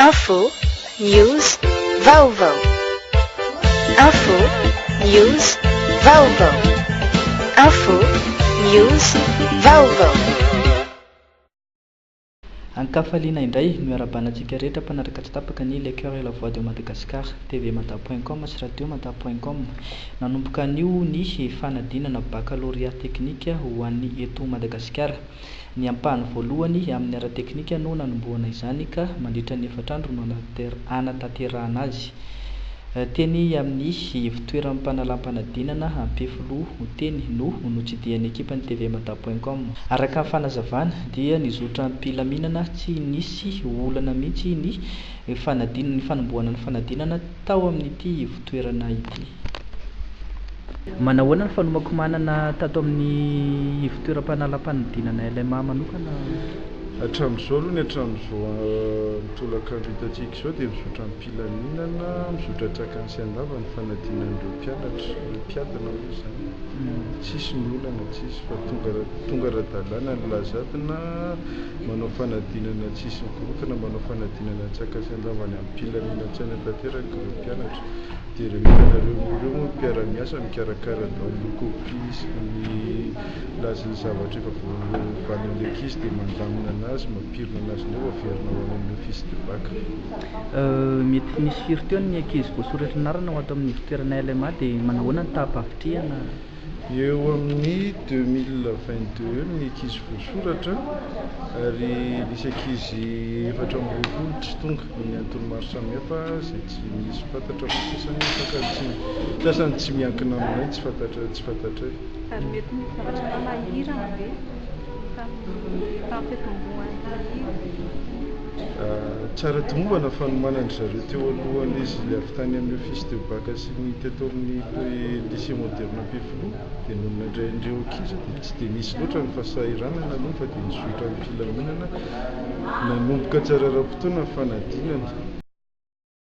Info, news, vaovao. Info, news, vaovao. Info, news, vaovao. Ankafaliana indray miarabanatsika rehetra mpanaraka tsy tapaka ny lecteur et la voix de Madagascar tvmata.com sy radiomata.com. Nanomboka anio ny fanadinana baccalauréat teknika ho an'ny eto Madagasikara. Ny ampahany voalohany amin'ny ara teknika no nanomboana izany ka mandritra ny 4 andro no anatanterahana azy. Teny amin'ny fitoeram-panalam-panadinana Ampefiloha teny no notsidihany ekipan'ny tvmata.com. Araka fanazavana dia nizotra am-pilaminana tsy nisy olana mihitsy ny fanomboana ny fanadinana tao amin'ity fitoerana ity. Manahoana ny fanomako manana tato amin'ny fitoeram-panalam-panadinana LMA manokana? Hatramin'izao aloha ny hatramin'izao mitolakandro hitantsika izao dia mizotra am-pilaminana, mizotra tsakan'ny sy andava ny fanadinan'ireo mpianatra, mpiadana moa izany. Tsisy ny olana, tsisy fa tonga ara-dalàna ny lazadina manao fanadinana tsisy mikorotana, manao fanadinana tsaka sy andava ny amin'ny mpilaminana tsy any tanteraka ireo mpianatra. Dia ireo mitanareo moa mpiara-miasa mikarakara daholo ny kopia sy ny lazany zavatra efa voavalin'ny ankizy dia mandamina anazy, mampirina anazy indray averina ho any amin'ny office de bac. Mety nisy firy teo ny ankizy voasoratra anarana ho ato amin'ny fitoerana LMA dia manahoana ny taham-pavitriana? Eo amin'ny 2022 ny ankizy voasoratra ary nisy ankizy 420 tsy tonga ny antony maro samihafa izay tsy misy fantatra sasany tsy miankina aminay tsy fantatra. Ary mety misy zavatra mahirana ve tamin'ny tsara tomombana fanomanana zareo teo alohan'izy ilay avy tany amin'ny office de bac sy ny teto amin'ny lycée moderne Ampefiloha dia noho nandray andreo ankizy dia tsy dia misy loatra ny fahasahiranana aloha fa dia nizotra amin'ny filaminana nanomboka tsara ara-potoana ny fanadinana.